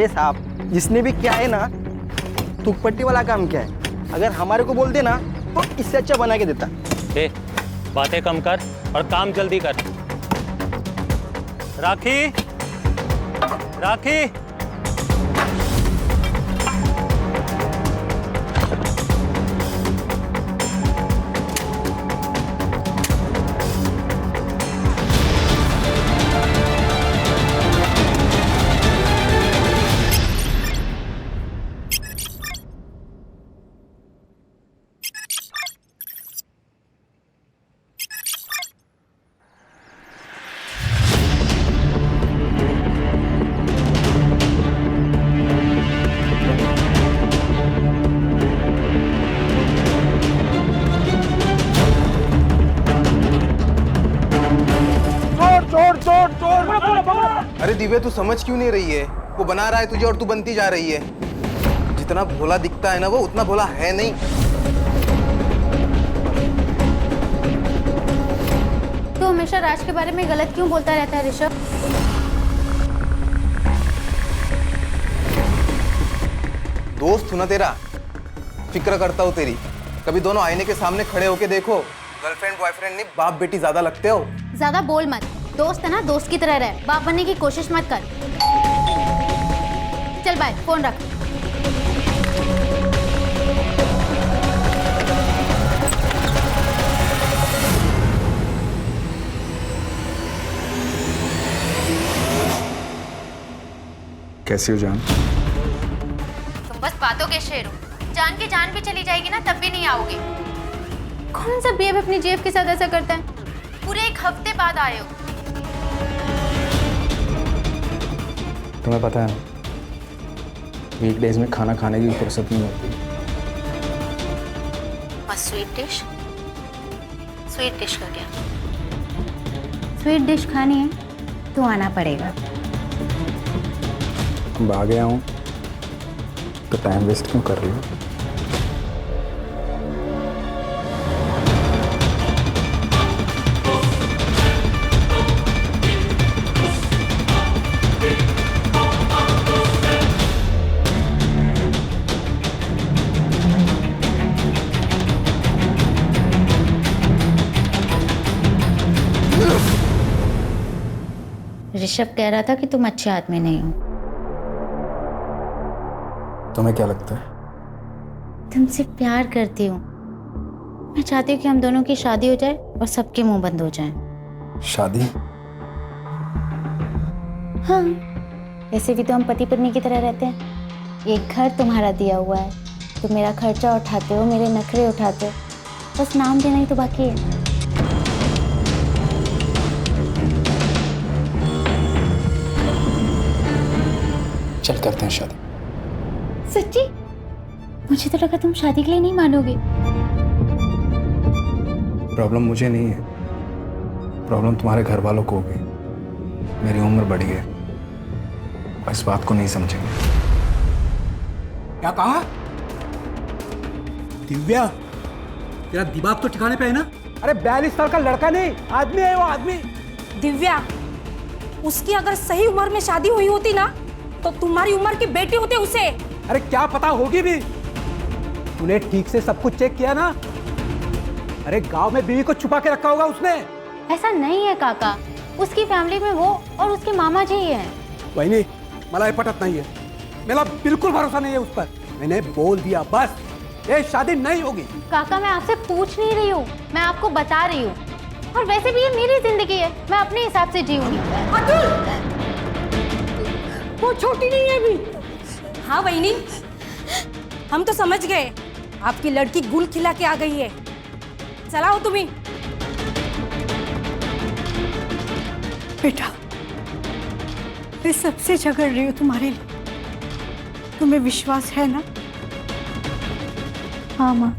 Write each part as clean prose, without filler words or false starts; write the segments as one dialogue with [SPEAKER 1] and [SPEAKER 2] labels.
[SPEAKER 1] अरे साहब, जिसने भी क्या है ना, तुकपट्टी वाला काम क्या है, अगर हमारे को बोल देना तो इससे अच्छा बना के देता।
[SPEAKER 2] ए, बातें कम कर और काम जल्दी कर। राखी, राखी,
[SPEAKER 3] अरे दिव्या, तू समझ क्यों नहीं रही है? वो बना रहा है तुझे और तू बनती जा रही है। जितना भोला दिखता है ना, वो उतना भोला है नहीं।
[SPEAKER 4] तू हमेशा राज के बारे में गलत क्यों बोलता रहता है ऋषभ?
[SPEAKER 3] दोस्त हूं ना तेरा, फिक्र करता हूँ तेरी। कभी दोनों आईने के सामने खड़े होके देखो। गर्लफ्रेंड बॉयफ्रेंड नहीं, बाप बेटी ज्यादा लगते हो।
[SPEAKER 4] ज्यादा बोल मत। दोस्त है ना, दोस्त की तरह रहे, बाप बनने की कोशिश मत कर। चल बाय, फोन रख।
[SPEAKER 5] कैसी हो जान?
[SPEAKER 4] तुम बस बातों के शेर हो। जान की जान भी चली जाएगी ना, तब भी नहीं आओगे। कौन सा बेब अपनी जेब के साथ ऐसा करता है? पूरे एक हफ्ते बाद आए हो।
[SPEAKER 5] तुम्हें पता है ना, वीकडेज में खाना खाने की फुर्सत नहीं होती।
[SPEAKER 4] और स्वीट डिश? स्वीट डिश का क्या? स्वीट डिश खानी है तो आना पड़ेगा।
[SPEAKER 5] अब आ गया हूँ तो टाइम वेस्ट क्यों कर रही हो?
[SPEAKER 4] ऋषभ कह रहा था कि तुम अच्छे आदमी नहीं हो।
[SPEAKER 5] तुम्हें क्या लगता है?
[SPEAKER 4] तुमसे प्यार करती हूँ। मैं चाहती हूँ कि हम दोनों की शादी हो जाए और सबके मुंह बंद हो जाएं।
[SPEAKER 5] शादी?
[SPEAKER 4] हाँ, ऐसे भी तो हम पति पत्नी की तरह रहते हैं। एक घर तुम्हारा दिया हुआ है, तुम मेरा खर्चा उठाते हो, मेरे नखरे उठाते हो, बस नाम देना ही तो बाकी है।
[SPEAKER 5] चल करते हैं शादी।
[SPEAKER 4] सच्ची? मुझे तो लगा तुम शादी के लिए नहीं मानोगे।
[SPEAKER 5] प्रॉब्लम मुझे नहीं है, प्रॉब्लम तुम्हारे घर वालों को होगी। मेरी उम्र बढ़ी है, इस बात को नहीं समझेंगे।
[SPEAKER 6] क्या कहा? दिव्या, तेरा दिमाग तो ठिकाने पे है ना? अरे 42 साल का लड़का नहीं, आदमी है वो, आदमी।
[SPEAKER 7] दिव्या, उसकी अगर सही उम्र में शादी हुई होती ना, तो तुम्हारी उम्र की बेटी होते उसे।
[SPEAKER 6] अरे क्या पता होगी भी। तूने ठीक से सब कुछ चेक किया ना? अरे गांव में बीवी को छुपा के रखा होगा उसने।
[SPEAKER 4] ऐसा नहीं है काका, उसकी फैमिली में वो और उसके मामा जी ही हैं।
[SPEAKER 6] वही मला ये पटत नहीं है, मेरा बिल्कुल भरोसा नहीं है उस पर। मैंने बोल दिया बस, ये शादी नहीं होगी।
[SPEAKER 4] काका मैं आपसे पूछ नहीं रही हूँ, मैं आपको बता रही हूँ। और वैसे भी ये मेरी जिंदगी है, मैं अपने हिसाब से जीऊंगी।
[SPEAKER 7] अतुल, वो छोटी नहीं है अभी। हाँ वहीनी, हम तो समझ गए आपकी लड़की गुल खिला के आ गई है। चलाओ तुम्ही।
[SPEAKER 8] बेटा, मैं सबसे झगड़ रही हूँ तुम्हारे लिए, तुम्हें विश्वास है ना?
[SPEAKER 4] हाँ माँ।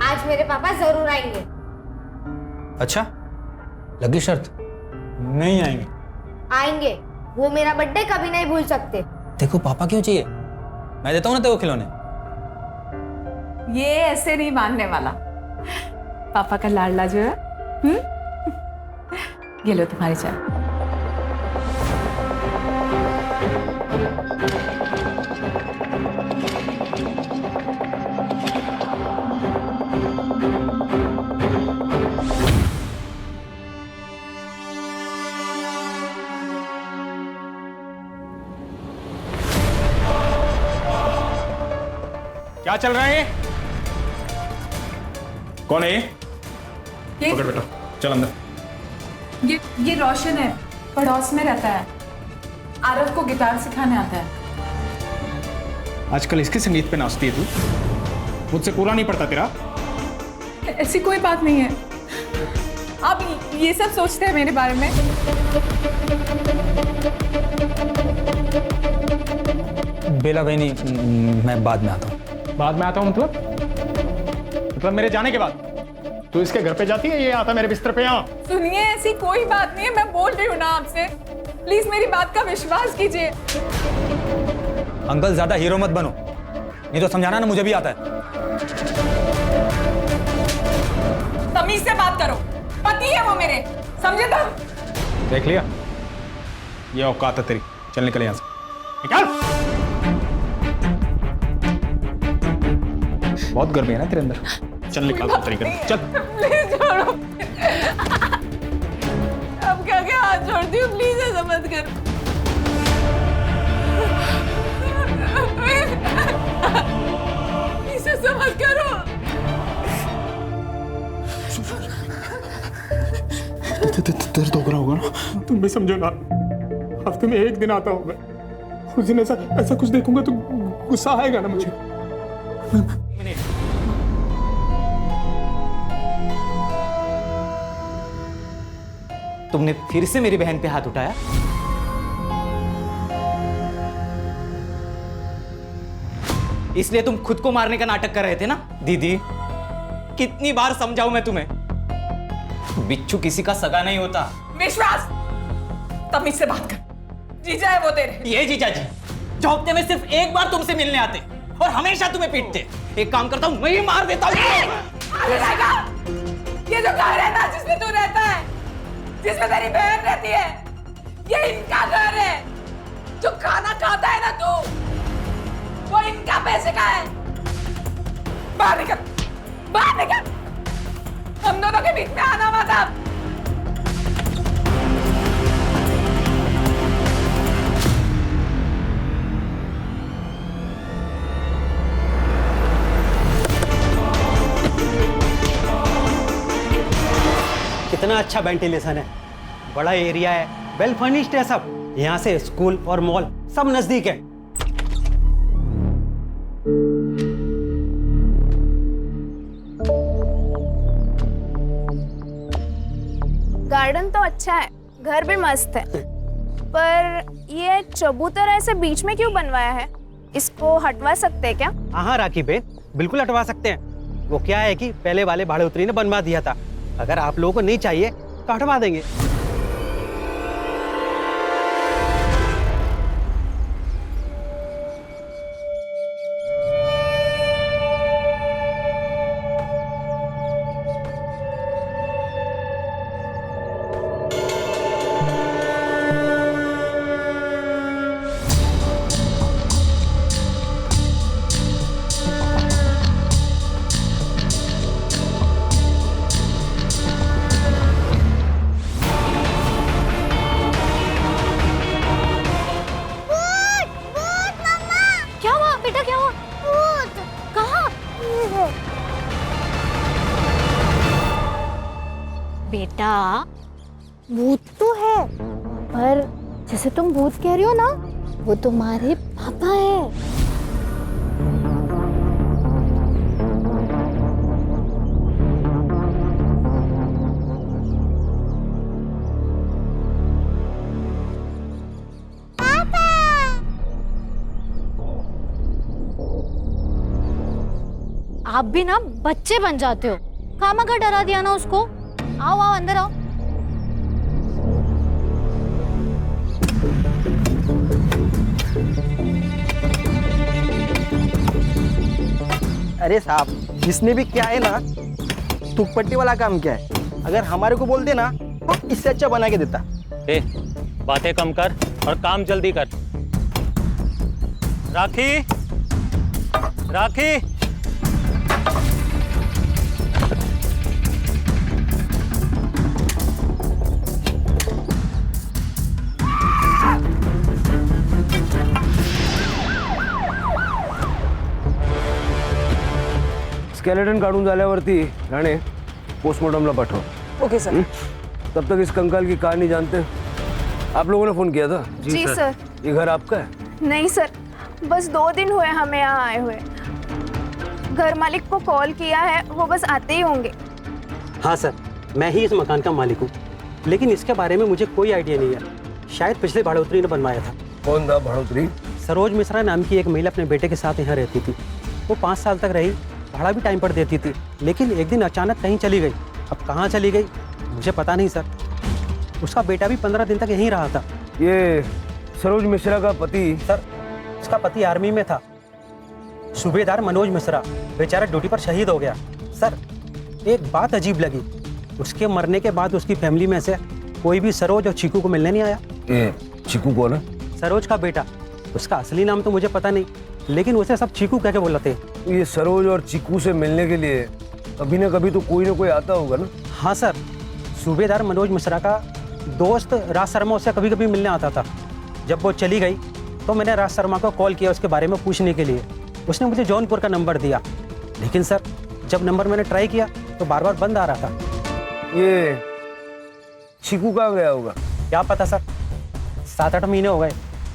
[SPEAKER 7] आज मेरे पापा जरूर आएंगे।
[SPEAKER 2] अच्छा,
[SPEAKER 5] लगी शर्त?
[SPEAKER 9] नहीं आएंगे।
[SPEAKER 10] आएंगे, वो मेरा बर्थडे कभी नहीं भूल सकते।
[SPEAKER 5] देखो पापा क्यों चाहिए, मैं देता हूँ ना तेरे को खिलौने।
[SPEAKER 11] ये ऐसे नहीं मानने वाला। पापा का लाडला जो है। ये लो तुम्हारी चाय।
[SPEAKER 9] क्या चल रहा है? कौन है ये?
[SPEAKER 11] ये
[SPEAKER 9] पकड़ बेटा, चल अंदर।
[SPEAKER 11] ये रोशन है, पड़ोस में रहता है। आरव को गिटार सिखाने आता है।
[SPEAKER 9] आजकल इसके संगीत पे नाचती है तू? मुझसे पूरा नहीं पड़ता तेरा?
[SPEAKER 11] ऐसी कोई बात नहीं है। आप ये सब सोचते हैं मेरे बारे में?
[SPEAKER 5] बेला बहनी, मैं बाद में आता हूँ।
[SPEAKER 9] बाद में आता हूँ मतलब मेरे जाने के बाद? तू इसके घर पे जाती है, ये आता मेरे बिस्तर पे यहाँ?
[SPEAKER 11] सुनिए, ऐसी कोई बात नहीं है, मैं बोल रही हूँ ना आपसे। प्लीज मेरी बात का विश्वास कीजिए।
[SPEAKER 5] अंकल ज्यादा हीरो मत बनो, नहीं तो समझाना ना मुझे भी आता है।
[SPEAKER 11] तमीज से बात करो, पति है वो मेरे, समझे तुम?
[SPEAKER 9] देख लिया, ये औकात है तेरी। चल निकल यहाँ से, निकल। बहुत गर्मी है ना तेरे अंदर, चल निकल तरीके से, चल।
[SPEAKER 11] प्लीज छोड़ो। अब क्या हाथ छोड़ती हूँ, प्लीज ऐसा मत कर। इसे समझ करो।
[SPEAKER 9] तेरे तो बुरा होगा ना, तुम भी समझो ना। हफ्ते में एक दिन आता हूँ मैं, उस दिन ऐसा कुछ देखूंगा तो गुस्सा आएगा ना मुझे।
[SPEAKER 12] तुमने फिर से मेरी बहन पे हाथ उठाया? इसलिए तुम खुद को मारने का नाटक कर रहे थे ना? दीदी, कितनी बार समझाऊं मैं तुम्हें? बिच्छू किसी का सगा नहीं होता।
[SPEAKER 11] विश्वास, तमीज से बात कर। जीजा है वो तेरे।
[SPEAKER 12] ये जीजा जी जो हफ्ते में सिर्फ एक बार तुमसे मिलने आते और हमेशा तुम्हें पीटते। एक काम करता हूं, मैं ही मार देता हूं।
[SPEAKER 11] ये जो घर है ना, जिसमें तू रहता है, जिसमें तेरी बहन रहती है, ये इनका घर है। जो खाना खाता है ना तू, वो इनका पैसे का है। बाहर निकल, बाहर निकल। हम दोनों के बीच में आना मत अब।
[SPEAKER 6] कितना अच्छा वेंटिलेशन है, बड़ा एरिया है, वेल फर्निश्ड है सब। यहाँ से स्कूल और मॉल सब नजदीक है।
[SPEAKER 10] गार्डन तो अच्छा है, घर भी मस्त है, पर ये चबूतरा ऐसे बीच में क्यों बनवाया है? इसको हटवा सकते हैं क्या?
[SPEAKER 6] हाँ राखी बेन, बिल्कुल हटवा सकते हैं। वो क्या है कि पहले वाले भाड़े उतरी ने बनवा दिया था, अगर आप लोगों को नहीं चाहिए तो हटवा देंगे।
[SPEAKER 4] बेटा, भूत तो है, पर जैसे तुम भूत कह रही हो ना, वो तुम्हारे पापा है। आप भी ना बच्चे बन जाते हो। खामखा डरा दिया ना उसको। आओ आओ अंदर आओ।
[SPEAKER 1] अरे साहब, जिसने भी क्या है ना, तुकपट्टी वाला काम क्या है, अगर हमारे को बोलते ना तो इससे अच्छा बना के देता।
[SPEAKER 2] ए, बातें कम कर और काम जल्दी कर। राखी, राखी,
[SPEAKER 13] स्केलेटन काढून झाल्यावरती राणे पोस्टमार्टमला पाठव।
[SPEAKER 11] Okay sir.
[SPEAKER 13] तब तक इस कंकाल की कहानी जानते। आप लोगों ने फोन किया था?
[SPEAKER 10] जी सर।
[SPEAKER 13] ये घर आपका है?
[SPEAKER 10] नहीं सर, बस 2 दिन हुए हमें यहाँ आए हुए। घर मालिक को कॉल किया है, वो बस आते ही होंगे।
[SPEAKER 6] हाँ सर, मैं ही इस मकान का मालिक हूँ, लेकिन इसके बारे में मुझे कोई आइडिया नहीं है। शायद पिछले भाड़ोतरी ने बनवाया था।
[SPEAKER 13] कौन था भाड़ोतरी?
[SPEAKER 6] सरोज मिश्रा नाम की एक महिला अपने बेटे के साथ यहाँ रहती थी। वो 5 साल तक रही, भाड़ा भी टाइम पर देती थी, लेकिन एक दिन अचानक कहीं चली गई। अब कहाँ चली गई मुझे पता नहीं सर। उसका बेटा भी 15 दिन तक यहीं रहा था।
[SPEAKER 13] ये सरोज मिश्रा का पति?
[SPEAKER 6] सर, उसका पति आर्मी में था, सूबेदार मनोज मिश्रा। बेचारा ड्यूटी पर शहीद हो गया। सर, एक बात अजीब लगी, उसके मरने के बाद उसकी फैमिली में से कोई भी सरोज और चीकू को मिलने नहीं आया।
[SPEAKER 13] ये चीकू कौन है?
[SPEAKER 6] सरोज का बेटा। उसका असली नाम तो मुझे पता नहीं, लेकिन उसे सब चीकू कह के बुलाते।
[SPEAKER 13] ये सरोज और चीकू से मिलने के लिए कभी ना कभी तो कोई ना कोई आता होगा ना?
[SPEAKER 6] हाँ सर, सूबेदार मनोज मिश्रा का दोस्त राज शर्मा उससे कभी कभी मिलने आता था। जब वो चली गई तो मैंने राज शर्मा को कॉल किया उसके बारे में पूछने के लिए। उसने मुझे जौनपुर का नंबर दिया, लेकिन सर जब नंबर मैंने ट्राई किया तो बार बार बंद आ रहा था।
[SPEAKER 13] ये चीकू कहाँ गया होगा?
[SPEAKER 6] क्या पता सर, 7-8 महीने हो गए,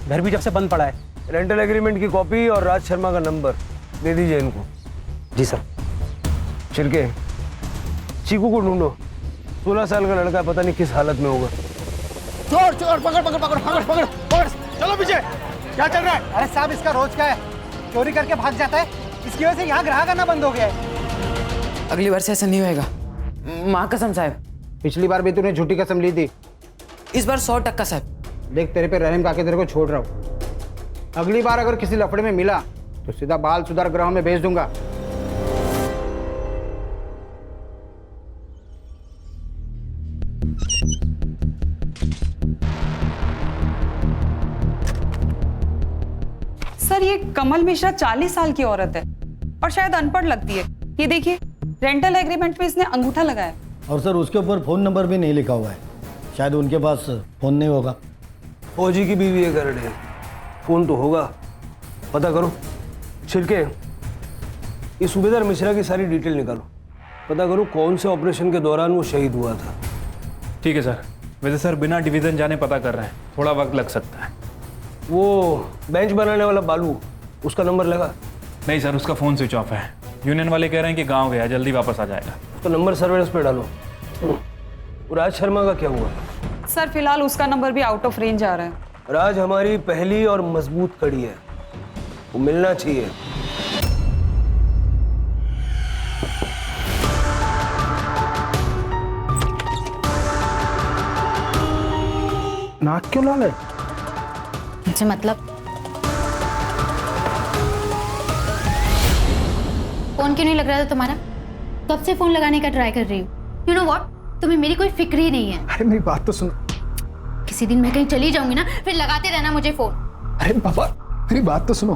[SPEAKER 6] घर भी जब से बंद पड़ा है।
[SPEAKER 13] रेंटल एग्रीमेंट की कॉपी और राज शर्मा का नंबर दे दीजिए इनको।
[SPEAKER 6] जी सर।
[SPEAKER 13] छिड़के, चीकू को ढूंढो। 16 साल का लड़का, पता नहीं किस हालत में होगा।
[SPEAKER 1] चोर चोर, पकड़ पकड़ पकड़ पकड़ पकड़ पकड़, चलो पीछे। क्या चल रहा है?
[SPEAKER 6] अरे साहब, इसका रोज का है, चोरी करके भाग जाता है, इसकी वजह से यहाँ ग्राहक आना बंद हो गया है।
[SPEAKER 11] अगली बार से ऐसा नहीं होएगा, माँ कसम साहब।
[SPEAKER 6] पिछली बार भी तूने झूठी कसम ली थी।
[SPEAKER 11] इस बार 100% साहब।
[SPEAKER 6] देख, तेरे पे रहम करके तेरे को छोड़ रहा हूँ। अगली बार अगर किसी लफड़े में मिला तो सीधा बाल सुधार गृह में भेज दूंगा।
[SPEAKER 11] सर, ये कमल मिश्रा 40 साल की औरत है और शायद अनपढ़ लगती है। ये देखिए, रेंटल एग्रीमेंट पे इसने अंगूठा लगाया।
[SPEAKER 14] और सर, उसके ऊपर फोन नंबर भी नहीं लिखा हुआ है। शायद उनके पास फोन नहीं होगा।
[SPEAKER 13] फौजी की बीवी है करड़े, फोन तो होगा, पता करो। छिड़के, ये सूबेदार मिश्रा की सारी डिटेल निकालो, पता करो कौन से ऑपरेशन के दौरान वो शहीद हुआ था।
[SPEAKER 5] ठीक है सर। वैसे सर बिना डिवीजन जाने पता कर रहे हैं, थोड़ा वक्त लग सकता है।
[SPEAKER 13] वो बेंच बनाने वाला बालू, उसका नंबर लगा?
[SPEAKER 5] नहीं सर, उसका फ़ोन स्विच ऑफ है। यूनियन वाले कह रहे हैं कि गांव गया, जल्दी वापस आ जाएगा।
[SPEAKER 13] उसका नंबर सर्वेलेंस पे डालो। राज शर्मा का क्या हुआ?
[SPEAKER 11] सर, फिलहाल उसका नंबर भी आउट ऑफ रेंज आ रहा है।
[SPEAKER 13] राज हमारी पहली और मजबूत कड़ी है, वो मिलना चाहिए।
[SPEAKER 5] नाक क्यों लाल है?
[SPEAKER 4] मुझे मतलब फोन क्यों नहीं लग रहा था तुम्हारा? कब से फोन लगाने का ट्राई कर रही हूँ। यू नो व्हाट, तुम्हें मेरी कोई फिक्र ही नहीं है।
[SPEAKER 5] अरे मेरी बात तो सुनो।
[SPEAKER 4] किसी दिन मैं कहीं चली जाऊंगी ना, फिर लगाते रहना मुझे फोन।
[SPEAKER 5] अरे पापा, मेरी बात तो सुनो।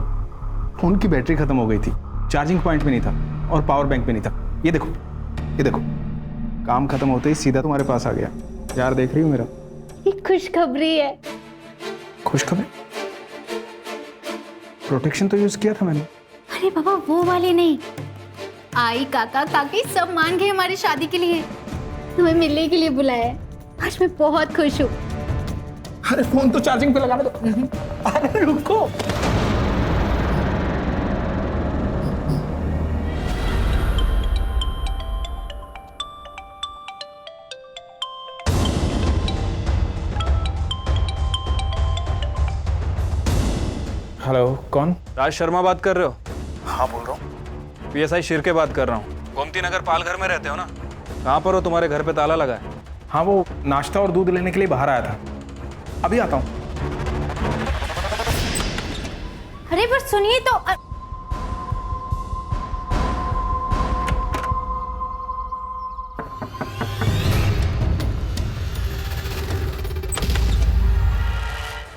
[SPEAKER 5] फोन की बैटरी खत्म हो गई थी, चार्जिंग पॉइंट पे नहीं था और पावर बैंक पे नहीं था। ये देखो, ये देखो, काम खत्म होते ही सीधा तुम्हारे पास आ गया। यार देख रही हो मेरा?
[SPEAKER 4] ये खुशखबरी है।
[SPEAKER 5] खुशखबरी? प्रोटेक्शन तो यूज किया था मैंने।
[SPEAKER 4] अरे बाबा, वो वाले नहीं। आई काका काकी सब मान गए हमारी शादी के लिए, तुम्हें मिलने के लिए बुलाया है। आज मैं बहुत खुश हूँ।
[SPEAKER 5] अरे फोन तो चार्जिंग पे लगाने दो। अरे रुको। हेलो, कौन?
[SPEAKER 15] राज शर्मा बात कर रहे हो?
[SPEAKER 5] हाँ बोल रहा हूँ।
[SPEAKER 15] PSI शिर्के बात कर रहा हूँ। गोमती नगर पालघर में रहते हो ना? कहाँ पर हो? तुम्हारे घर पे ताला लगा है।
[SPEAKER 5] हाँ, वो नाश्ता और दूध लेने के लिए बाहर आया था, अभी आता हूँ।
[SPEAKER 4] अरे पर सुनिए तो।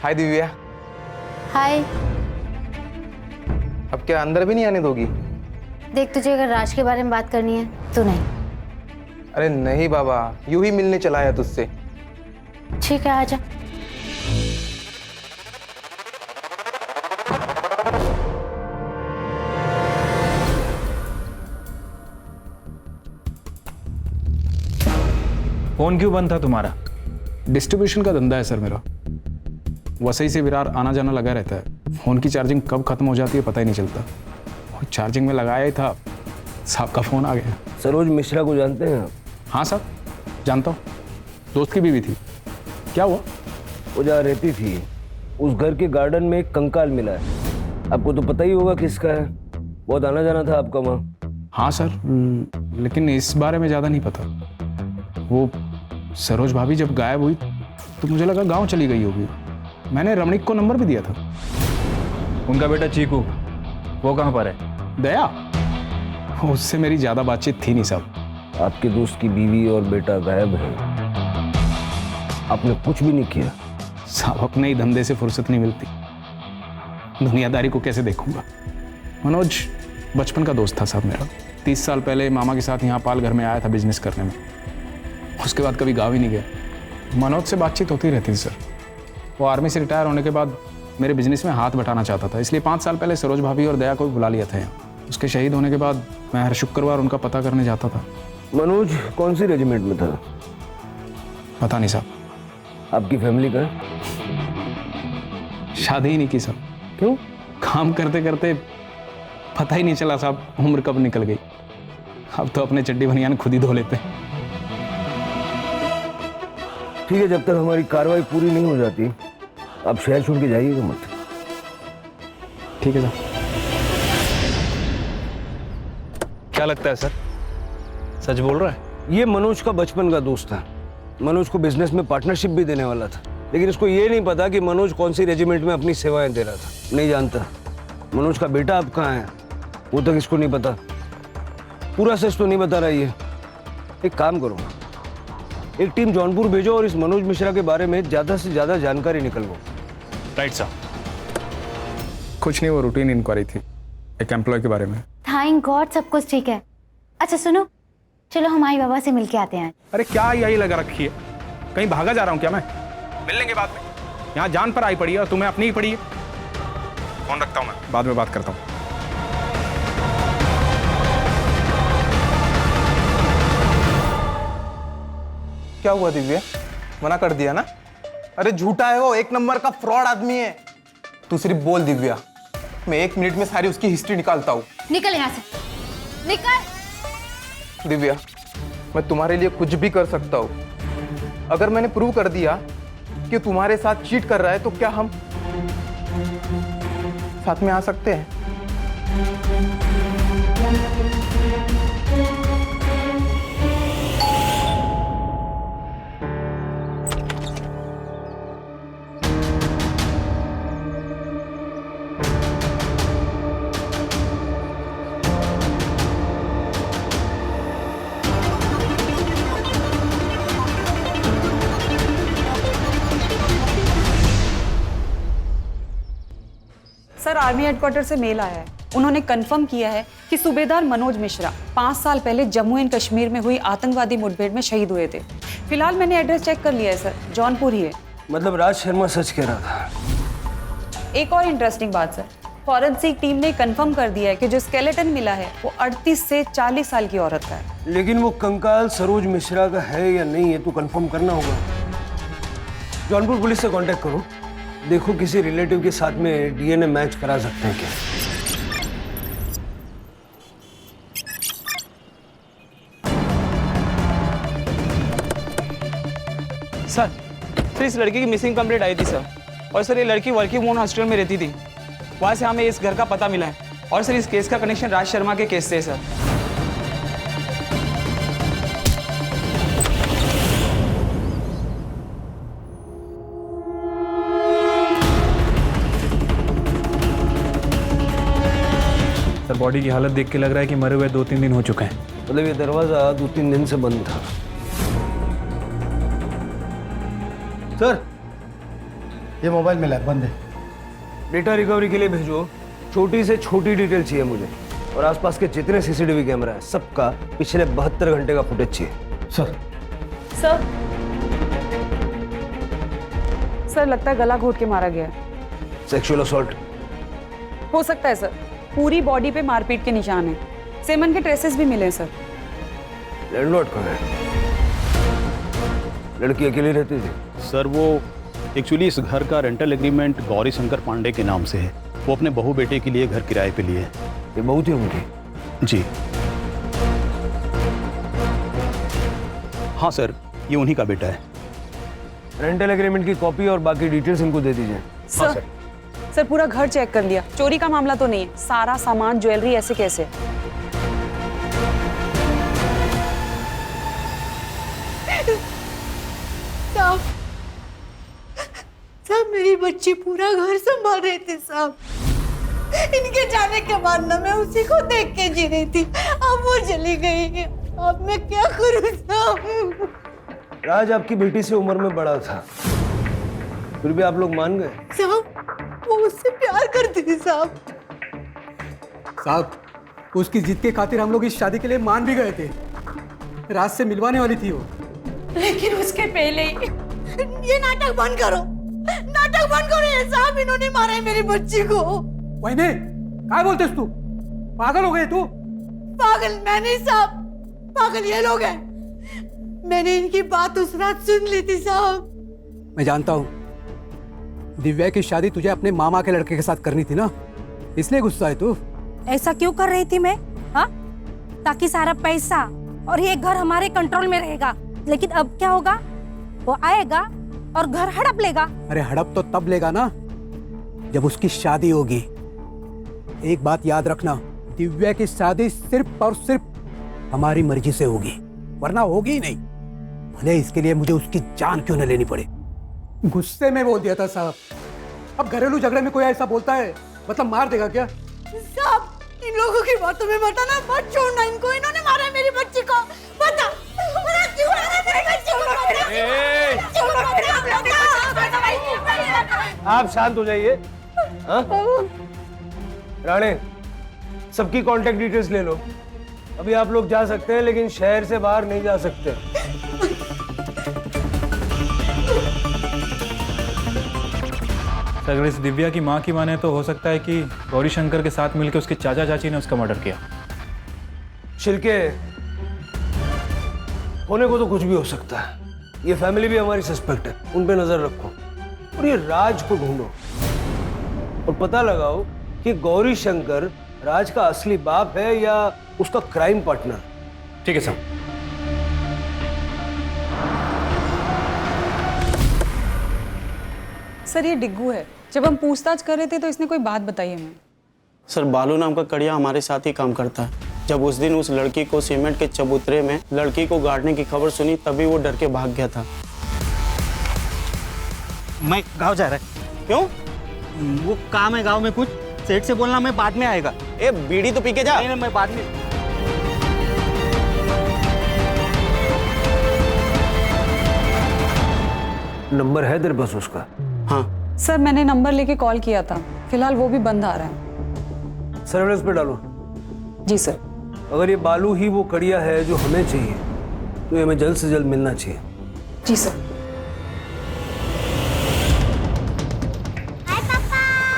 [SPEAKER 3] हाय दिव्या।
[SPEAKER 4] हाय।
[SPEAKER 3] अब क्या अंदर भी नहीं आने दोगी?
[SPEAKER 4] देख, तुझे अगर राज के बारे में बात करनी है तो नहीं।
[SPEAKER 3] अरे नहीं बाबा, यूं ही मिलने चला आया तुझसे।
[SPEAKER 4] ठीक है, आजा।
[SPEAKER 15] फोन क्यों बंद था तुम्हारा?
[SPEAKER 5] डिस्ट्रीब्यूशन का धंधा है सर मेरा। वसई से विरार आना जाना लगा रहता है। फ़ोन की चार्जिंग कब खत्म हो जाती है पता ही नहीं चलता। और चार्जिंग में लगाया ही था, साहब का फ़ोन आ गया।
[SPEAKER 13] सरोज मिश्रा को जानते हैं आप?
[SPEAKER 5] हाँ सर, जानता हूँ। दोस्त की बीवी थी। क्या हुआ?
[SPEAKER 13] वो जहाँ रहती थी उस घर के गार्डन में एक कंकाल मिला है। आपको तो पता ही होगा किसका है। बहुत आना जाना था आपका वहाँ।
[SPEAKER 5] हाँ सर, लेकिन इस बारे में ज़्यादा नहीं पता। वो सरोज भाभी जब गायब हुई तो मुझे लगा गांव चली गई होगी। मैंने रमणीक को नंबर भी दिया था।
[SPEAKER 15] उनका बेटा चीकू, वो कहाँ पर है?
[SPEAKER 5] दया, उससे मेरी ज़्यादा बातचीत थी नहीं साहब।
[SPEAKER 13] आपके दोस्त की बीवी और बेटा गायब है, आपने कुछ भी नहीं किया?
[SPEAKER 5] साहब, अपने ही धंधे से फुर्सत नहीं मिलती, दुनियादारी को कैसे देखूंगा। मनोज बचपन का दोस्त था साहब मेरा। 30 साल पहले मामा के साथ यहाँ पाल घर में आया था बिजनेस करने में। उसके बाद कभी गाँव ही नहीं गया। मनोज से बातचीत होती रहती थी सर। वो आर्मी से रिटायर होने के बाद मेरे बिजनेस में हाथ बटाना चाहता था, इसलिए 5 साल पहले सरोज भाभी और दया को भी बुला लिया था यहाँ। उसके शहीद होने के बाद मैं हर शुक्रवार उनका पता करने जाता था।
[SPEAKER 13] मनोज कौन सी रेजिमेंट में था?
[SPEAKER 5] पता नहीं साहब।
[SPEAKER 13] आपकी फैमिली का?
[SPEAKER 5] शादी ही नहीं की साहब।
[SPEAKER 13] क्यों?
[SPEAKER 5] काम करते करते पता ही नहीं चला साहब उम्र कब निकल गई। अब तो अपने चड्डी बनियान खुद ही धो लेते हैं।
[SPEAKER 13] ठीक है, जब तक हमारी कार्रवाई पूरी नहीं हो जाती आप शहर छोड़ के जाइएगा मत।
[SPEAKER 5] ठीक है सर।
[SPEAKER 15] क्या लगता है सर, सच बोल रहा है?
[SPEAKER 13] ये मनोज का बचपन का दोस्त था। मनोज को बिजनेस में पार्टनरशिप भी देने वाला था, लेकिन इसको ये नहीं पता कि मनोज कौन सी रेजिमेंट में अपनी सेवाएं दे रहा था। नहीं जानता। मनोज का बेटा अब कहाँ है वो तक इसको नहीं पता। पूरा सच तो नहीं बता रहा ये। एक काम करो, एक टीम जौनपुर भेजो और इस मनोज मिश्रा के बारे में ज्यादा से ज्यादा जानकारी निकलवाओ।
[SPEAKER 15] राइट साहब।
[SPEAKER 5] कुछ नहीं, वो रूटीन इंक्वायरी थी एक एम्प्लॉय के बारे में।
[SPEAKER 4] थैंक गॉड सब कुछ ठीक है। अच्छा सुनो, चलो हम आई बाबा से मिलके आते हैं।
[SPEAKER 5] अरे क्या यही लगा रखी है? कहीं भागा जा रहा हूँ क्या मैं? मिल लेंगे बाद में। यहाँ जान पर आई पड़ी है और तुम्हें अपनी ही पड़ी है। फोन रखता हूँ मैं, बाद में बात करता हूँ।
[SPEAKER 3] क्या हुआ दिव्या? मना कर दिया ना? अरे झूठा है वो, 1 नंबर का फ्रॉड आदमी है। तू सिर्फ बोल दिव्या, मैं 1 मिनट में सारी उसकी हिस्ट्री निकालता हूँ।
[SPEAKER 4] निकल यहाँ से, निकल।
[SPEAKER 3] दिव्या, मैं तुम्हारे लिए कुछ भी कर सकता हूँ। अगर मैंने प्रूव कर दिया कि तुम्हारे साथ चीट कर रहा है तो क्या हम साथ में आ सकते हैं?
[SPEAKER 11] सर, आर्मी हेडक्वार्टर से मेल आया है। उन्होंने कंफर्म किया है कि सूबेदार मनोज मिश्रा 5 साल पहले जम्मू एंड कश्मीर में हुई आतंकवादी मुठभेड़ में शहीद हुए थे। फिलहाल मैंने एड्रेस चेक कर लिया है सर, जौनपुर ही है।
[SPEAKER 13] मतलब राज शर्मा सच कह रहा था।
[SPEAKER 11] एक और इंटरेस्टिंग बात सर, फॉरेंसिक टीम ने कंफर्म कर दिया है कि जो स्केलेटन मिला है वो 38 से 40 साल की औरत का है।
[SPEAKER 13] लेकिन वो कंकाल सरोज मिश्रा का है या नहीं है तो कंफर्म करना होगा। जौनपुर पुलिस से कांटेक्ट करो, देखो किसी रिलेटिव के साथ में डीएनए मैच करा सकते हैं क्या।
[SPEAKER 12] सर इस लड़की की मिसिंग कंप्लेंट आई थी सर, और सर ये लड़की वर्किंग वुमेन हॉस्टल में रहती थी। वहाँ से हमें इस घर का पता मिला है, और सर इस केस का कनेक्शन राज शर्मा के केस से है सर।
[SPEAKER 15] सर बॉडी की हालत देख के लग रहा है कि मरे हुए 2-3 दिन हो चुके हैं।
[SPEAKER 13] मतलब ये दरवाजा 2-3 दिन से बंद था। सर
[SPEAKER 14] ये मोबाइल मिला है, बंद है।
[SPEAKER 13] डेटा रिकवरी के लिए भेजो, छोटी से छोटी डिटेल चाहिए मुझे, और आसपास के जितने सीसीटीवी कैमरा है सबका पिछले 72 घंटे का फुटेज चाहिए।
[SPEAKER 14] सर
[SPEAKER 11] सर लगता है गला घोट के मारा गया है।
[SPEAKER 13] सेक्सुअल असॉल्ट
[SPEAKER 11] हो सकता है सर, पूरी बॉडी पे मारपीट के निशान है, सेमन के ट्रेसेस भी मिले हैं सर।
[SPEAKER 13] लैंडलॉर्ड कहाँ है? लड़की अकेली रहती थी?
[SPEAKER 5] सर वो एक्चुअली इस घर का रेंटल एग्रीमेंट गौरी शंकर पांडे के नाम से है। वो अपने बहू बेटे के लिए घर किराए पे लिए।
[SPEAKER 13] ये बहू थी उनकी?
[SPEAKER 5] जी हाँ सर, ये उन्हीं का बेटा है।
[SPEAKER 13] रेंटल एग्रीमेंट की कॉपी और बाकी डिटेल्स इनको दे दीजिए।
[SPEAKER 11] सर सर पूरा घर चेक कर लिया, चोरी का मामला तो नहीं है, सारा सामान ज्वेलरी ऐसे कैसे।
[SPEAKER 8] साहब साहब मेरी बच्ची पूरा घर संभाल रहे थे साहब। इनके जाने के बाद ना मैं उसी को देख के जी रही थी, अब वो चली गई है, अब मैं क्या करूं साहब।
[SPEAKER 13] राज आपकी बेटी से उम्र में बड़ा था, फिर भी आप लोग मान गए?
[SPEAKER 8] साहब वो उससे प्यार करती थी साहब।
[SPEAKER 6] साहब उसकी जिद के खातिर हम लोग इस शादी के लिए मान भी गए थे, राज से मिलवाने वाली थी वो।
[SPEAKER 8] लेकिन उसके पहले ही ये नाटक बंद करो, नाटक बंद करो। ये साहब इन्होंने मारा है मेरी बच्ची को।
[SPEAKER 6] वहीने क्या बोलते तू? पागल हो गए तू?
[SPEAKER 8] पागल मैं नहीं साहब, पागल ये लोग हैं। मैंने इनकी बात उस रात सुन ली थी साहब।
[SPEAKER 6] मैं जानता हूँ दिव्या की शादी तुझे अपने मामा के लड़के के साथ करनी थी ना, इसलिए गुस्सा है तू।
[SPEAKER 7] ऐसा क्यों कर रही थी मैं? हाँ, ताकि सारा पैसा और ये घर हमारे कंट्रोल में रहेगा। लेकिन अब क्या होगा, वो आएगा और घर हड़प लेगा।
[SPEAKER 6] अरे हड़प तो तब लेगा ना जब उसकी शादी होगी। एक बात याद रखना, दिव्या की शादी सिर्फ और सिर्फ हमारी मर्जी से होगी, वरना होगी ही नहीं, भले इसके लिए मुझे उसकी जान क्यों न लेनी पड़े। गुस्से में बोल दिया था साहब। अब घरेलू झगड़े में कोई ऐसा बोलता है मतलब मार देगा क्या?
[SPEAKER 8] साहब इन लोगों की बातों में बता ना, मत छोड़ना इनको, इन्होंने मारा है मेरी बच्ची को। बता क्यों मारा मेरी बच्ची को?
[SPEAKER 13] आप शांत हो जाइए। राणे सबकी कांटेक्ट डिटेल्स ले लो। अभी आप लोग जा सकते हैं लेकिन शहर से बाहर नहीं जा सकते।
[SPEAKER 15] अगर इस दिव्या की माँ की माने तो हो सकता है कि गौरी शंकर के साथ मिलकर उसके चाचा चाची ने उसका मर्डर किया।
[SPEAKER 13] छिलके होने को तो कुछ भी हो सकता है, ये फैमिली भी हमारी सस्पेक्ट है, उन पे नजर रखो और ये राज को ढूंढो और पता लगाओ कि गौरी शंकर राज का असली बाप है या उसका क्राइम पार्टनर।
[SPEAKER 15] ठीक है साहब।
[SPEAKER 11] सर ये डिग्गू है, जब हम पूछताछ कर रहे थे तो इसने कोई बात बताई हमें।
[SPEAKER 16] सर बालू नाम का कड़िया हमारे साथ ही काम करता है। जब उस दिन उस लड़की को सीमेंट के चबूतरे में लड़की को गाड़ने की खबर सुनी तभी वो डर के भाग गया था।
[SPEAKER 1] मैं गांव जा रहा है।
[SPEAKER 16] क्यों?
[SPEAKER 1] वो काम है गांव में कुछ, सेठ से बोलना मैं बाद में आएगा।
[SPEAKER 16] ए बीड़ी तो पी के जा।
[SPEAKER 1] नहीं, मैं बाद में।
[SPEAKER 13] नंबर है तेरे पास उसका?
[SPEAKER 16] हाँ
[SPEAKER 11] सर मैंने नंबर लेके कॉल किया था, फिलहाल वो भी बंद आ रहा है।
[SPEAKER 13] सर्विलेंस पे डालो।
[SPEAKER 11] जी सर।
[SPEAKER 13] अगर ये बालू ही वो कड़िया है जो हमें चाहिए तो ये हमें जल्द से जल्द मिलना चाहिए।
[SPEAKER 11] जी सर।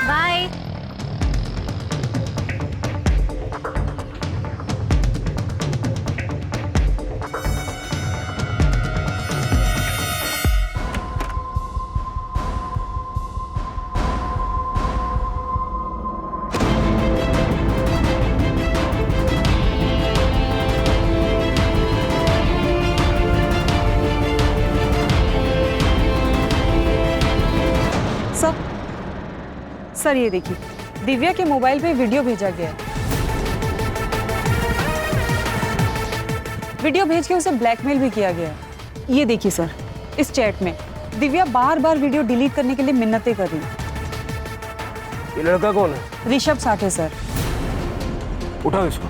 [SPEAKER 4] बाय।
[SPEAKER 11] सर ये देखिए, दिव्या के मोबाइल पे वीडियो भेजा गया है। वीडियो भेज के उसे ब्लैकमेल भी किया गया है। ये देखिए सर, इस चैट में दिव्या बार बार वीडियो डिलीट करने के लिए मिन्नतें कर रही है।
[SPEAKER 13] ये लड़का कौन है?
[SPEAKER 11] ऋषभ साठे सर।
[SPEAKER 13] उठाओ इसको।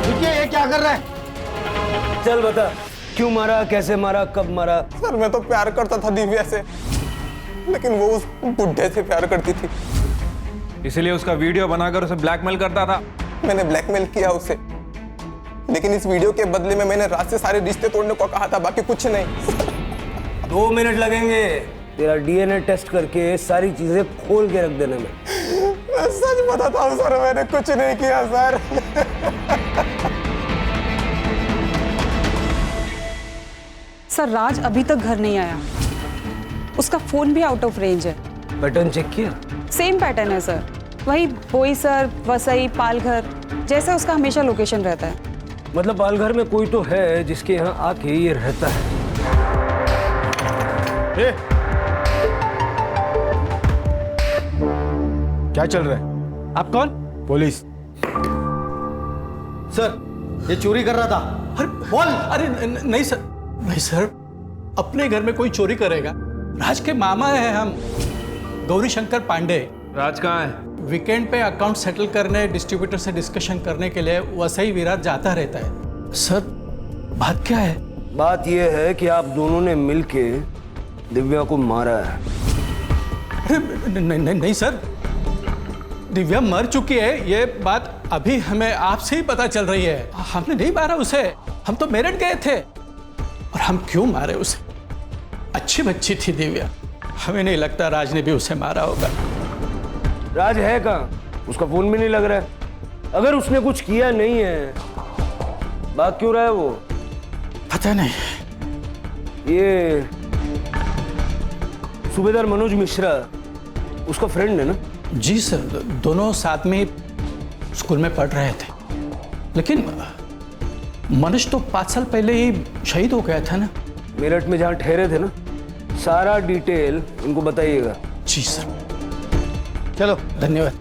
[SPEAKER 14] देखिए ये क्या कर रहा है?
[SPEAKER 13] चल बता, क्यों मारा, कैसे मारा, कब मारा?
[SPEAKER 3] सर मैं तो प्यार करता था दिव्या से, लेकिन वो उस बुढ़े से प्यार करती थी।
[SPEAKER 15] इसलिए उसका वीडियो बनाकर उसे ब्लैकमेल करता था।
[SPEAKER 3] मैंने ब्लैकमेल किया उसे, लेकिन इस वीडियो के बदले में मैंने राज से सारे रिश्ते तोड़ने को कहा था, बाकी कुछ नहीं।
[SPEAKER 13] 2 मिनट लगेंगे तेरा डीएनए टेस्ट करके सारी चीजें खोल के रख देने में।
[SPEAKER 3] मैं सच बताता हूँ सर, मैंने कुछ नहीं किया सर।
[SPEAKER 11] सर राज अभी तक घर नहीं आया, उसका फोन भी आउट ऑफ रेंज है।
[SPEAKER 13] पैटर्न चेक किया?
[SPEAKER 11] सेम पैटर्न है सर, वही बोईसर, वसई, पालघर जैसा उसका हमेशा लोकेशन रहता है।
[SPEAKER 13] मतलब पालघर में कोई तो है जिसके यहाँ आके ये रहता है।
[SPEAKER 5] क्या चल रहा है?
[SPEAKER 6] आप कौन?
[SPEAKER 5] पुलिस।
[SPEAKER 14] सर ये चोरी कर रहा था।
[SPEAKER 9] अरे बोल। अरे नहीं सर, नहीं सर, अपने घर में कोई चोरी करेगा? राज के मामा हैं हम, गौरी शंकर पांडे।
[SPEAKER 15] राज कहाँ है?
[SPEAKER 9] वीकेंड पे अकाउंट सेटल करने, डिस्ट्रीब्यूटर से डिस्कशन करने के लिए वसई विराट जाता रहता है। सर बात क्या है?
[SPEAKER 13] बात यह है कि आप दोनों ने मिलके दिव्या को मारा है।
[SPEAKER 9] अरे नहीं सर, दिव्या मर चुकी है, ये बात अभी हमें आपसे ही पता चल रही है। हमने नहीं मारा उसे, हम तो मेरठ गए थे। और हम क्यों मारे उसे? अच्छी बच्ची थी दिव्या, हमें नहीं लगता राज ने भी उसे मारा होगा।
[SPEAKER 13] राज है कहाँ? उसका फोन भी नहीं लग रहा है। अगर उसने कुछ किया नहीं है, भाग क्यों रहा है वो?
[SPEAKER 9] पता नहीं।
[SPEAKER 13] ये सूबेदार मनोज मिश्रा उसका फ्रेंड है ना?
[SPEAKER 9] जी सर, दोनों साथ में स्कूल में पढ़ रहे थे, लेकिन मनोज तो 5 साल पहले ही शहीद हो गया था ना।
[SPEAKER 13] मेरठ में जहाँ ठहरे थे ना, सारा डिटेल उनको बताइएगा।
[SPEAKER 9] जी सर। चलो धन्यवाद।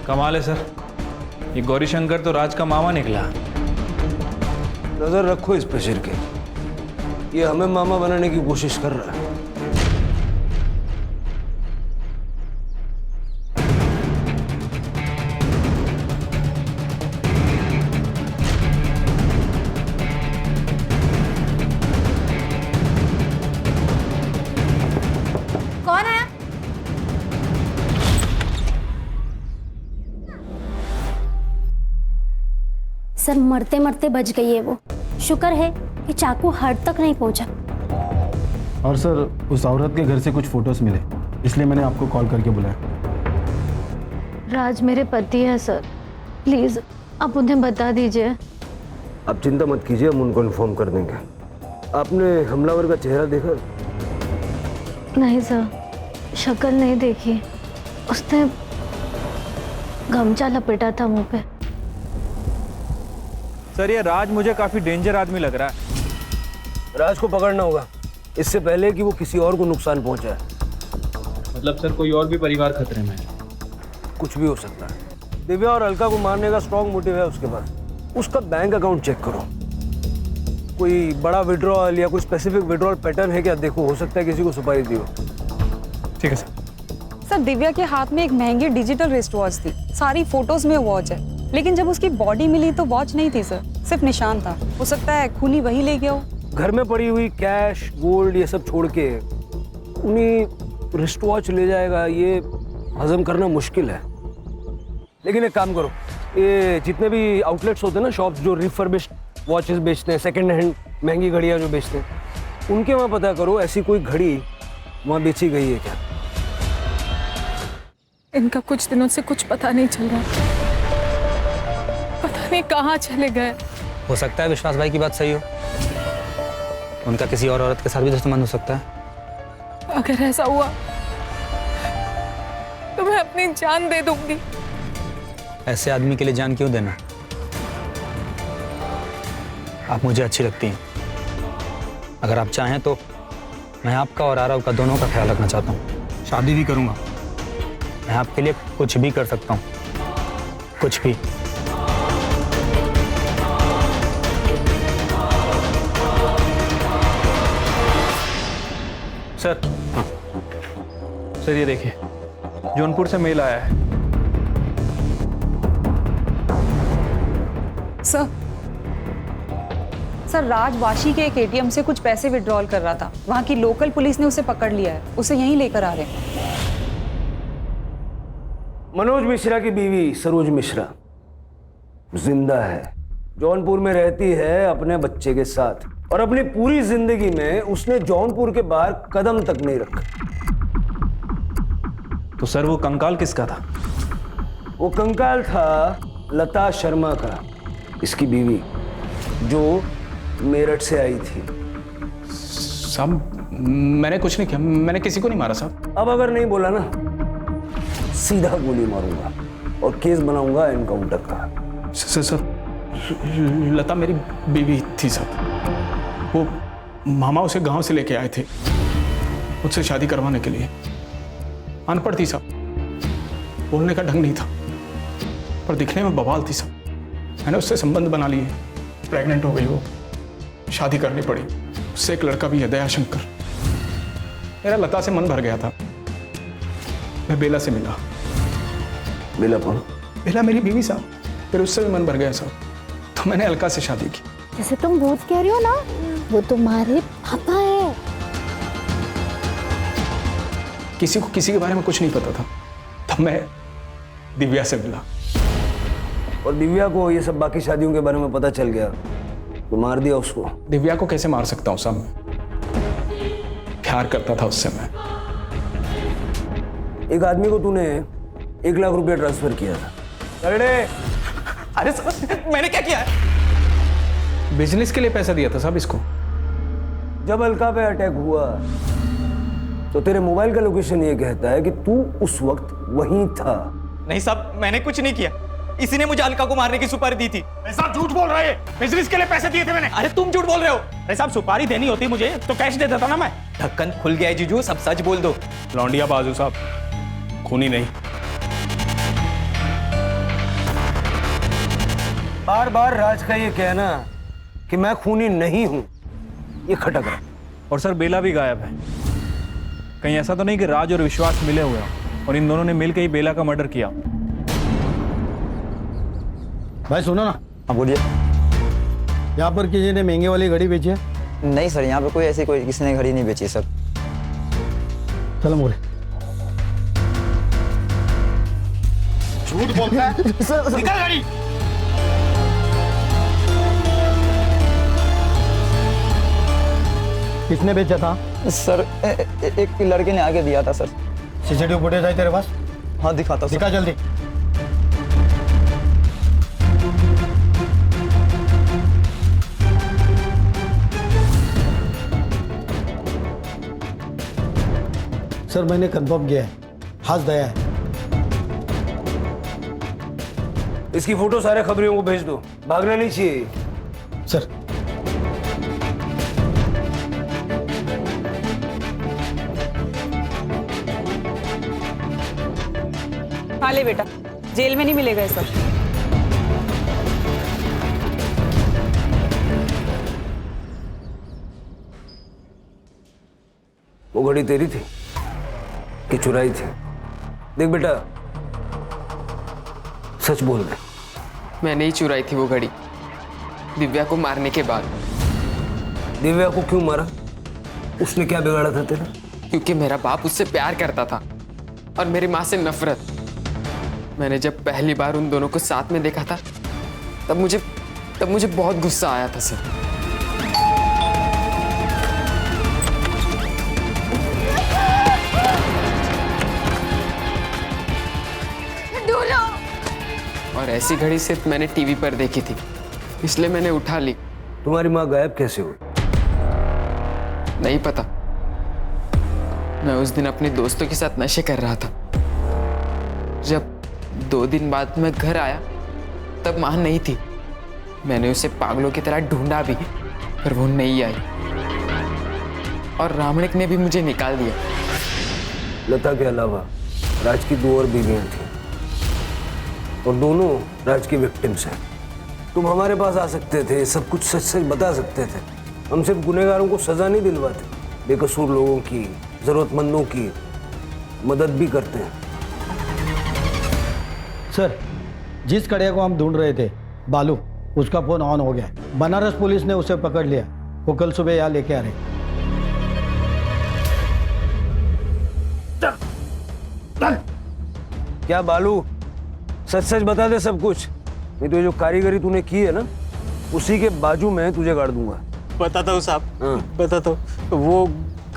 [SPEAKER 15] कमाल है सर, ये गौरी शंकर तो राज का मामा निकला।
[SPEAKER 13] नजर रखो इस पे शिरके, ये हमें मामा बनाने की कोशिश कर रहा है।
[SPEAKER 4] कौन आया? सर मरते मरते बच गई है वो। शुक्र है कि चाकू हर्ट तक नहीं पहुंचा।
[SPEAKER 5] और सर उस औरत के घर से कुछ फोटोज मिले, इसलिए मैंने आपको कॉल करके बुलाया।
[SPEAKER 17] राज मेरे पति है सर, प्लीज आप उन्हें बता दीजिए।
[SPEAKER 13] आप चिंता मत कीजिए, हम उनको इन्फॉर्म कर देंगे। आपने हमलावर का चेहरा देखा?
[SPEAKER 17] नहीं सर, शक्ल नहीं देखी। उसने गमछा लपेटा था मुंह पे।
[SPEAKER 15] सर ये राज मुझे काफी डेंजर आदमी लग रहा है।
[SPEAKER 13] राज को पकड़ना होगा इससे पहले कि वो किसी और को नुकसान पहुंचाए।
[SPEAKER 15] मतलब सर कोई और भी परिवार खतरे में है?
[SPEAKER 13] कुछ भी हो सकता है। दिव्या और अलका को मारने का स्ट्रॉन्ग मोटिव है उसके पास। उसका बैंक अकाउंट चेक करो, कोई बड़ा विड्रॉल या कोई स्पेसिफिक विड्रॉल पैटर्न है क्या देखो, हो सकता है किसी को सुपारी दी हो।
[SPEAKER 15] ठीक है सर।
[SPEAKER 11] सर दिव्या के हाथ में एक महंगी डिजिटल रिस्ट वॉच थी, सारी फोटोज में वॉच है, लेकिन जब उसकी बॉडी मिली तो वॉच नहीं थी सर, सिर्फ निशान था। हो सकता है खूनी वही ले गया हो।
[SPEAKER 13] घर में पड़ी हुई कैश, गोल्ड ये सब छोड़ के उन्हीं रिस्ट वॉच ले जाएगा, ये हजम करना मुश्किल है। लेकिन एक काम करो, ये जितने भी आउटलेट्स होते हैं ना, शॉप्स जो रिफर्बिश्ड वॉचेस बेचते हैं, सेकंड हैंड महंगी घड़ियाँ जो बेचते हैं, उनके वहाँ पता करो ऐसी कोई घड़ी वहाँ बेची गई है क्या।
[SPEAKER 18] इनका कुछ दिनों से कुछ पता नहीं चल रहा, पता नहीं कहाँ चले गए।
[SPEAKER 6] हो सकता है विश्वास भाई की बात सही हो, उनका किसी और औरत के साथ भी दुश्मन हो सकता है।
[SPEAKER 18] अगर ऐसा हुआ तो मैं अपनी जान दे दूंगी।
[SPEAKER 6] ऐसे आदमी के लिए जान क्यों देना? आप मुझे अच्छी लगती हैं, अगर आप चाहें तो मैं आपका और आरव का दोनों का ख्याल रखना चाहता हूँ।
[SPEAKER 5] शादी भी करूँगा।
[SPEAKER 6] मैं आपके लिए कुछ भी कर सकता हूँ, कुछ भी।
[SPEAKER 15] सर सर ये देखिए, जौनपुर से मेल आया है।
[SPEAKER 11] सर
[SPEAKER 19] सर राज वाशी के एक एटीएम से कुछ पैसे विड्रॉल कर रहा था। वहाँ की लोकल पुलिस ने उसे पकड़ लिया है, उसे यहीं लेकर आ रहे हैं।
[SPEAKER 13] मनोज मिश्रा की बीवी सरोज मिश्रा जिंदा है, जौनपुर में रहती है अपने बच्चे के साथ, और अपनी पूरी जिंदगी में उसने जौनपुर के बाहर कदम तक नहीं रखा।
[SPEAKER 15] तो सर वो कंकाल किसका था?
[SPEAKER 13] वो कंकाल था लता शर्मा का, इसकी बीवी, जो मेरठ से आई थी।
[SPEAKER 5] साहब मैंने कुछ नहीं किया, मैंने किसी को नहीं मारा साहब।
[SPEAKER 13] अब अगर नहीं बोला ना, सीधा गोली मारूंगा और केस बनाऊंगा एनकाउंटर का।
[SPEAKER 5] सर लता मेरी बीवी थी साहब। वो मामा उसे गांव से लेके आए थे मुझसे शादी करवाने के लिए। अनपढ़ थी साहब, बोलने का ढंग नहीं था, पर दिखने में बवाल थी साहब। मैंने उससे संबंध बना लिए, प्रेग्नेंट हो गई, वो शादी करनी पड़ी। उससे एक लड़का भी है, दयाशंकर। मेरा लता से मन भर गया था। मैं बेला से मिला।
[SPEAKER 13] बेला कौन?
[SPEAKER 5] बेला मेरी बीवी साहब। फिर उससे भी मन भर गया साहब, तो मैंने अलका से शादी की।
[SPEAKER 4] जैसे तुम भूत कह रही हो ना, वो तुम्हारे पापा है।
[SPEAKER 5] किसी को किसी के बारे में कुछ नहीं पता था, तब मैं दिव्या से मिला।
[SPEAKER 13] और दिव्या को ये सब बाकी शादियों के बारे में पता चल गया तो मार दिया उसको।
[SPEAKER 5] दिव्या को कैसे मार सकता हूँ साहब मैं? प्यार करता था उससे मैं।
[SPEAKER 13] एक आदमी को तूने 1 लाख रुपया ट्रांसफर किया था।
[SPEAKER 5] अरे सर मैंने क्या किया है? बिजनेस के लिए पैसा दिया था साहब इसको।
[SPEAKER 13] जब अलका पे अटैक हुआ तो तेरे मोबाइल का लोकेशन ये कहता है कि तू उस वक्त वहीं था।
[SPEAKER 12] नहीं साहब, मैंने कुछ नहीं किया। इसी ने मुझे अलका को मारने की सुपारी दी थी।
[SPEAKER 5] साहब झूठ बोल रहे हैं, बिजनेस के लिए पैसे दिए थे मैंने।
[SPEAKER 12] अरे तुम झूठ बोल रहे हो। अरे साहब सुपारी देनी होती मुझे तो कैश दे देता ना मैं। ढक्कन खुल गया है जीजू, सब सच बोल दो।
[SPEAKER 5] लौंडिया बाजू साहब, खूनी नहीं।
[SPEAKER 13] बार बार राज का ये कहना कि मैं खूनी नहीं हूं, ये खटक रहा।
[SPEAKER 15] और सर बेला भी गायब है। कहीं ऐसा तो नहीं कि राज और विश्वास मिले हुए हैं और इन दोनों ने मिलकर ही बेला का मर्डर किया?
[SPEAKER 14] भाई सुनो ना।
[SPEAKER 1] हाँ बोलिए।
[SPEAKER 14] यहाँ पर किसी ने महंगे वाली घड़ी बेची है?
[SPEAKER 1] नहीं सर, यहाँ पे कोई ऐसी कोई किसी ने घड़ी नहीं बेची सर।
[SPEAKER 14] चलो मोरे।
[SPEAKER 5] झूठ बोलता है। निकल गाड़ी।
[SPEAKER 14] किसने बेचा था?
[SPEAKER 1] सर एक लड़के ने आगे दिया था सर।
[SPEAKER 14] सीसीटीवी फुटेज है तेरे पास?
[SPEAKER 1] हाँ दिखाता सर।
[SPEAKER 14] दिखा जल्दी। सर मैंने कंफर्म किया है, हाथ दया है।
[SPEAKER 13] इसकी फोटो सारे खबरियों को भेज दो, भागना नहीं चाहिए।
[SPEAKER 14] सर
[SPEAKER 19] हाँ ले बेटा, जेल में नहीं मिलेगा ये सब।
[SPEAKER 13] वो घड़ी तेरी थी कि चुराई थी? देख बेटा, सच बोल दे।
[SPEAKER 20] मैंने ही चुराई थी वो घड़ी, दिव्या को मारने के बाद।
[SPEAKER 13] दिव्या को क्यों मारा? उसने क्या बिगाड़ा था तेरा?
[SPEAKER 20] क्योंकि मेरा बाप उससे प्यार करता था और मेरी माँ से नफरत। मैंने जब पहली बार उन दोनों को साथ में देखा था तब मुझे बहुत गुस्सा आया था सर। और ऐसी घड़ी सिर्फ मैंने टीवी पर देखी थी, इसलिए मैंने उठा ली।
[SPEAKER 13] तुम्हारी माँ गायब कैसे हुई?
[SPEAKER 20] नहीं पता। मैं उस दिन अपने दोस्तों के साथ नशे कर रहा था। जब 2 दिन बाद मैं घर आया तब माँ नहीं थी। मैंने उसे पागलों की तरह ढूंढा भी, पर वो नहीं आई और रामणिक ने भी मुझे निकाल दिया।
[SPEAKER 13] लता के अलावा राज की 2 और बीवियां थी और दोनों राज की विक्टिम्स हैं। तुम हमारे पास आ सकते थे, सब कुछ सच सच बता सकते थे। हम सिर्फ गुनहगारों को सजा नहीं दिलवाते, बेकसूर लोगों की, जरूरतमंदों की मदद भी करते हैं।
[SPEAKER 14] सर जिस कड़िया को हम ढूंढ रहे थे, बालू, उसका फोन ऑन हो गया है। बनारस पुलिस ने उसे पकड़ लिया। वो कल सुबह यहाँ लेके आ रहे।
[SPEAKER 13] क्या बालू, सच सच बता दे सब कुछ, नहीं तो ये जो कारीगरी तूने की है ना, उसी के बाजू में तुझे गाड़ दूंगा।
[SPEAKER 16] बताता हूँ साहब, बताता हूँ। वो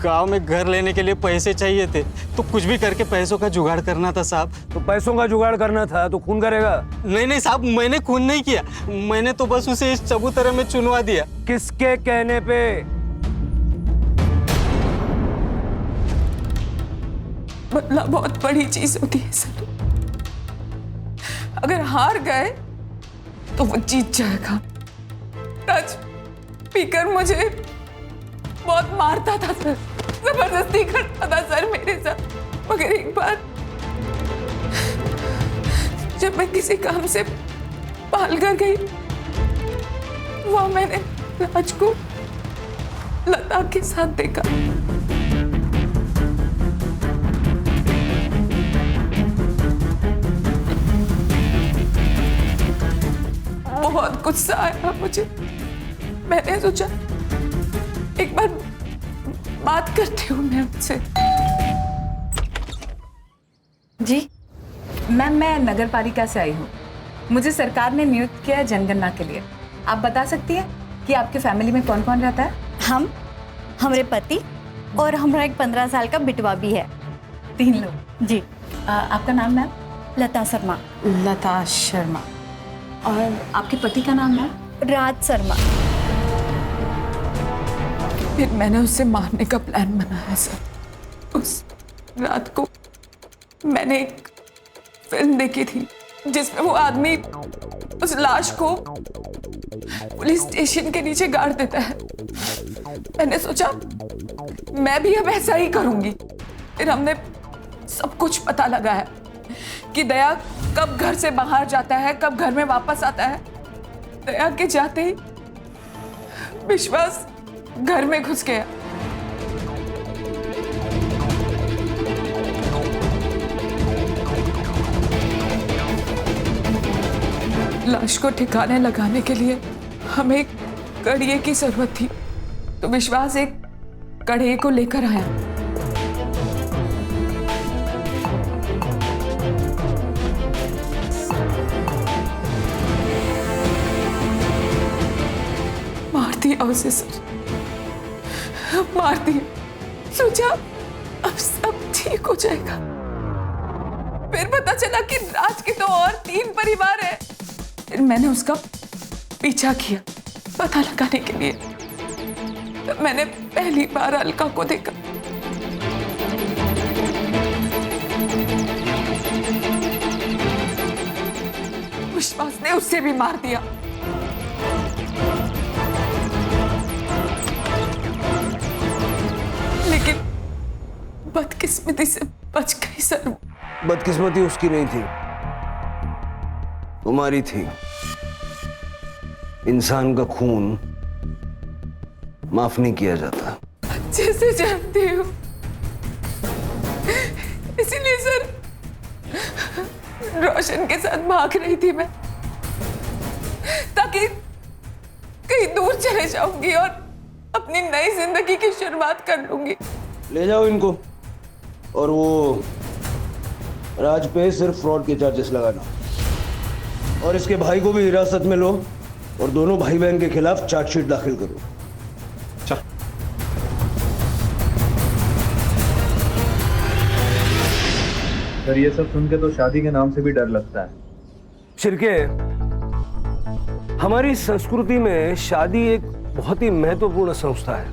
[SPEAKER 16] गांव में घर लेने के लिए पैसे चाहिए थे, तो कुछ भी करके पैसों का जुगाड़ करना था साहब।
[SPEAKER 13] तो पैसों का जुगाड़ करना था तो खून करेगा?
[SPEAKER 16] नहीं नहीं साहब, मैंने खून नहीं किया, मैंने तो बस उसे इस चबूतरे में चुनवा दिया।
[SPEAKER 13] किसके कहने पे?
[SPEAKER 18] बदला बहुत बड़ी चीज होती है सर। अगर हार गए तो वो जीत जाएगा। राज पीकर मुझे बहुत मारता था सर, जबरदस्ती करता था सर मेरे साथ। मगर एक बार जब मैं किसी काम से पाल कर गई, वहां मैंने राज को लता के साथ देखा। बहुत गुस्सा आया मुझे। मैंने सोचा एक बार बात करती हूँ मैं उनसे।
[SPEAKER 19] जी मैम, मैं नगर पालिका से आई हूँ। मुझे सरकार ने नियुक्त किया है जनगणना के लिए। आप बता सकती हैं कि आपके फैमिली में कौन कौन रहता है?
[SPEAKER 4] हम, हमारे पति और हमारा एक 15 साल का बिटवा भी है।
[SPEAKER 19] 3 लोग?
[SPEAKER 4] जी।
[SPEAKER 19] आपका नाम मैम?
[SPEAKER 4] लता शर्मा।
[SPEAKER 19] लता शर्मा। और आपके पति का नाम मैम?
[SPEAKER 4] राज शर्मा।
[SPEAKER 18] फिर मैंने उसे मारने का प्लान बनाया सर। उस रात को मैंने एक फिल्म देखी थी जिसमें वो आदमी उस लाश को पुलिस स्टेशन के नीचे गाड़ देता है। मैंने सोचा मैं भी अब ऐसा ही करूंगी। फिर हमने सब कुछ पता लगाया कि दया कब घर से बाहर जाता है, कब घर में वापस आता है। दया के जाते ही विश्वास घर में घुस गया। लाश को ठिकाने लगाने के लिए हमें एक कड़िए की जरूरत थी, तो विश्वास एक कड़िए को लेकर आया। मार दिया उसे सर, मार दिया। सोचा अब सब ठीक हो जाएगा। फिर पता चला कि राज के तो और 3 परिवार है। फिर मैंने उसका पीछा किया पता लगाने के लिए। तब मैंने पहली बार अलका को देखा। विश्वास ने उसे भी मार दिया। लेकिन बदकिस्मती से बच गई सर।
[SPEAKER 13] बदकिस्मती उसकी नहीं थी, तुम्हारी थी। इंसान का खून माफ नहीं किया जाता।
[SPEAKER 18] अच्छे से जानती हूँ, इसीलिए सर रोशन के साथ भाग रही थी मैं, ताकि कहीं दूर चले जाऊंगी और अपनी नई जिंदगी की शुरुआत कर लूंगी।
[SPEAKER 13] ले जाओ इनको, और वो राज पे सिर्फ फ्रॉड के चार्जेस लगाना, और इसके भाई को भी हिरासत में लो और दोनों भाई बहन के खिलाफ चार्जशीट दाखिल करो।
[SPEAKER 5] चल।
[SPEAKER 15] सर ये सब सुन के तो शादी के नाम से भी डर लगता है।
[SPEAKER 13] शिरके, हमारी संस्कृति में शादी एक बहुत ही महत्वपूर्ण संस्था है,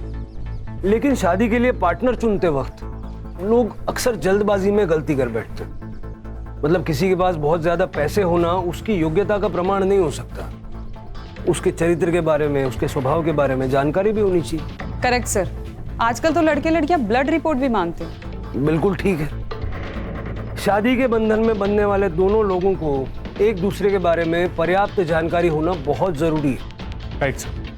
[SPEAKER 13] लेकिन शादी के लिए पार्टनर चुनते वक्त लोग अक्सर जल्दबाजी में गलती कर बैठते हैं। मतलब किसी के पास बहुत ज्यादा पैसे होना उसकी योग्यता का प्रमाण नहीं हो सकता। उसके चरित्र के बारे में, उसके स्वभाव के बारे में जानकारी भी होनी चाहिए।
[SPEAKER 19] Correct sir. आजकल तो लड़के लड़कियां ब्लड रिपोर्ट भी मांगते हैं।
[SPEAKER 13] बिल्कुल ठीक है। शादी के बंधन में बंधने वाले दोनों लोगों को एक दूसरे के बारे में पर्याप्त जानकारी होना बहुत जरूरी है।
[SPEAKER 5] Right sir.